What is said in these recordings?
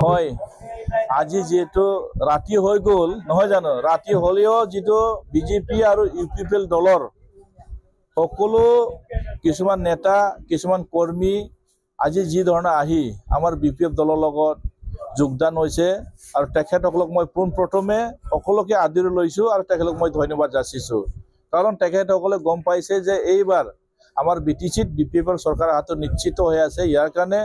হয় আজি যেহেতু ৰাতি হৈ গল নহয় জানো ৰাতি হলেও যেটো বিজেপি আৰু ইউপিপিএল দলৰ সকলো কিছুমান নেতা কিছুমান কৰ্মী আজি যি ধৰণে আহি আমাৰ বিপিএফ দলৰ লগত যোগদান হৈছে আৰু তেখেতসকলক মই পোনপ্ৰথমে সকলোকে আদৰি লৈছো আৰু তেখেতক মই ধন্যবাদ যাচিছো কাৰণ তেখেতসকলে গম পাইছে যে এইবাৰ আমাৰ বিটিচিত বিপিএফৰ চৰকাৰ হাতত নিশ্চিত হৈ আছে ইয়াৰ কাৰণে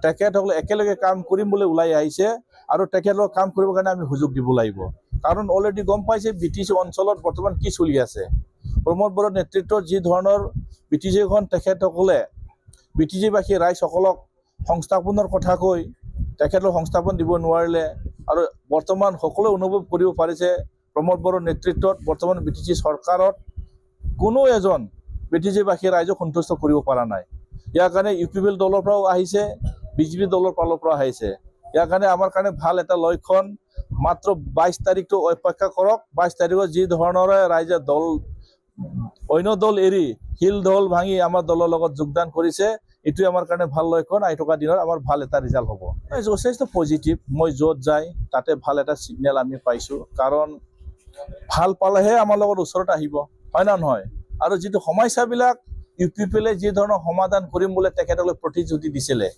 তেখেতসকলে একেলগে কাম কৰিম বুলি ওলাই আহিছে আৰু তেখেতসকলক কাম কৰিবৰ কাৰণে আমি সুযোগ দিব লাগিব কাৰণ অলৰেডি গম পাইছে বিটিচি অঞ্চলত বৰ্তমান কি চলি আছে প্ৰমোদ বড়োৰ নেতৃত্বত যি ধৰণৰ বিটিচিখন তেখেতসকলে বিটিচিবাসী ৰাইজসকলক সংস্থাপনৰ কথা কৈ তেখেতক সংস্থাপন দিব নোৱাৰিলে আৰু বৰ্তমান সকলো অনুভৱ কৰিব পাৰিছে প্ৰমোদ বড়োৰ নেতৃত্বত বৰ্তমান বিটিচি চৰকাৰত কোনো এজন বিটিচিবাসী ৰাইজক সন্তুষ্ট কৰিব পৰা নাই ইয়াৰ কাৰণে ইউপিপিএল দলৰ পৰাও আহিছে বিজেপি দলৰ ফালৰ পৰা আহিছে ইয়াৰ কাৰণে আমাৰ কাৰণে ভাল এটা লক্ষণ মাত্ৰ 22 তাৰিখটো অপেক্ষা কৰক 22 তাৰিখত যি ধৰণৰ ৰাইজে দল অন্য দল এৰি হিল দল ভাঙি আমাৰ দলৰ লগত যোগদান কৰিছে এটো আমাৰ কাৰণে ভাল লক্ষণ আই থকা দিনৰ আমাৰ ভাল এটা ৰিজাল্ট হ'ব যথেষ্ট পজিটিভ মই যত যাই তাতে ভাল এটা সিগনেল আমি পাইছো কাৰণ ভাল পালেহে আমাৰ লগত ওচৰত আহিব হয় না নহয় আৰু যেটো সমস্যাবিলাক ইউপিপিএলে যি ধৰণৰ সমাধান কৰিম বুলি তেখেতলৈ প্ৰতিশ্ৰুতি দিছিলে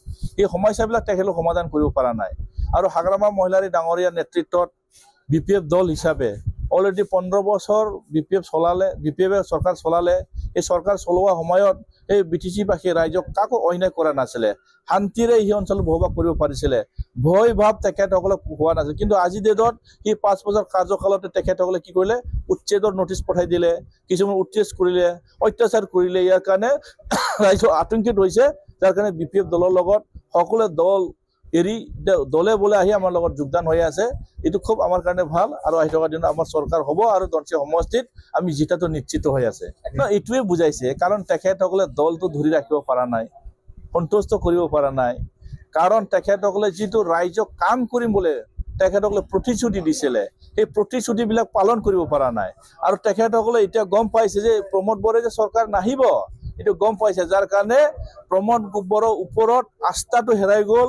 এই সমস্যাবিলাক তেখেতলৈ সমাধান কৰিব পৰা নাই আৰু হাগ্ৰামা মহিলাৰী ডাঙৰীয়া নেতৃত্বত বিপিএফ দল হিচাপে অলৰেডি 15 বছৰ বিপিএফ চলালে বিপিএফ চৰকাৰ চলালে এই চৰকাৰ চলোৱা সময়ত এই বিটিচিবাসী ৰাইজক কাকো অন্যায় কৰা নাছিলে শান্তিৰে এই অঞ্চল বহবাস কৰিব পাৰিছিলে ভয় ভাৱ তেখেতসকলক হোৱা নাছিল কিন্তু আজি ডেটত এই 5 বছৰ কাৰ্যকালতে তেখেতসকলে কি কৰিলে উচ্ছেদৰ নোটিছ পঠাই দিলে কিছুমান উচ্ছেদ কৰিলে অত্যাচাৰ কৰিলে ইয়াৰ কাৰণে ৰাইজ আতংকিত হৈছে যাৰ কাৰণে বিপিএফ দলৰ লগত সকলো দল এৰি দলে বলে আহি আমাৰ লগত যোগদান হৈ আছে এটো খুব আমাৰ কাৰণে ভাল আৰু আহি থকা দিনত আমাৰ চৰকাৰ হ'ব আৰু দনচি সমষ্টিত আমি জিতাটো নিশ্চিত হৈ আছে এটোৱে বুজাইছে কাৰণ তেখেতসকলে দলটো ধৰি ৰাখিব পৰা নাই সন্তুষ্ট কৰিব পৰা নাই কাৰণ তেখেতসকলে যেটো ৰাইজক কাম কৰিম বলে তেখেতসকলে প্ৰতিশ্ৰুতি দিছিলে এই প্ৰতিশ্ৰুতিবিলাক পালন কৰিব পৰা নাই আৰু তেখেতসকলে এতিয়া গম পাইছে যে প্ৰমোদ বড়োৰ যে চৰকাৰ নাহিব এটো গম পাইছে যাৰ কাৰণে প্ৰমোদ বড়োৰ ওপৰত আস্থাটো হেৰাই গল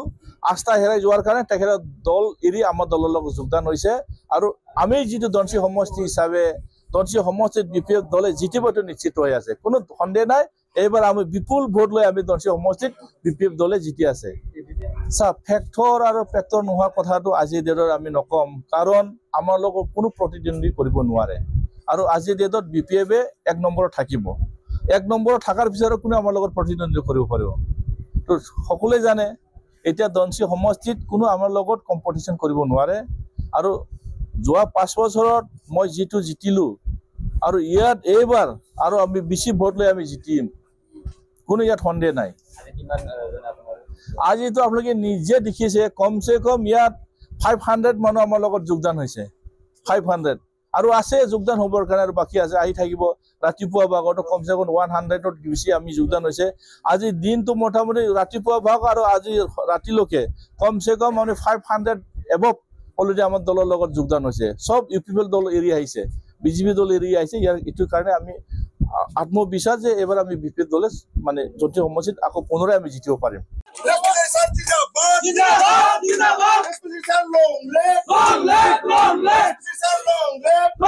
আস্থা হেৰাই যোৱাৰ কাৰণে তেখেতৰ দল এৰি আমাৰ দলৰ লগত যোগদান হৈছে আৰু আমি যেটো দনচি সমষ্টি হিচাপে দনচি সমষ্টিত বিপিএফ দলে জিতিবটো নিশ্চিত হৈ আছে কোনো সন্দেহ নাই এইবাৰ আমি বিপুল ভোট লৈ আমি দনচি সমষ্টিত বিপিএফ দলে জিতি আছে ফেক্টৰ আৰু ফেক্টৰ নোহোৱা কথাটো আজি ডেটত আমি নকম কাৰণ আমাৰ লগত কোনো প্ৰতিদ্বন্দ্বী কৰিব নোৱাৰে আৰু আজি ডেটত বিপিএফে 1 নম্বৰত থাকিব 1 নম্বৰত থাকাৰ পিছত কোনো আমাৰ লগত প্ৰতিদ্বন্দ্বী কৰিব পাৰিব তো সকলোৱে জানে এতিয়া দনচি সমষ্টিত কোনো আমাৰ লগত কম্পিটিশন কৰিব নোৱাৰে আৰু যোৱা 5 বছৰত মই যেটো জিতিলো আৰু ইয়াত এইবাৰ আৰু আমি বেছি ভোট লৈ আমি জিতিম কোনো ইয়াত সন্দেহ নাই আজি তো আপোনালোকে নিজে দেখিছে কমসে কম ইয়াত 500 মানুহ আমাৰ লগত যোগদান হৈছে 500 আৰু আছে যোগদান হ'বৰ কাৰণে আৰু বাকি আছে আহি থাকিব ৰাতিপুৱা ভাগত কমসে কম 100ত বেছি আমি যোগদান হৈছে আজি দিনটো মোটামুটি ৰাতিপুৱা ভাগ আৰু আজি ৰাতিলৈকে কমসে কম মানে 500 এবভ অলৰেডি আমাৰ দলৰ লগত যোগদান হৈছে সব ইউপিপিএল দল এৰি আহিছে বিজেপি দল এৰি আহিছে ইয়াৰ এটো কাৰণে আমি আত্মবিশ্বাস যে এবাৰ আমি বিপিএফ দলে মানে জতি সমষ্টিত আকৌ পুনৰাই আমি জিতিব পাৰিম Long live!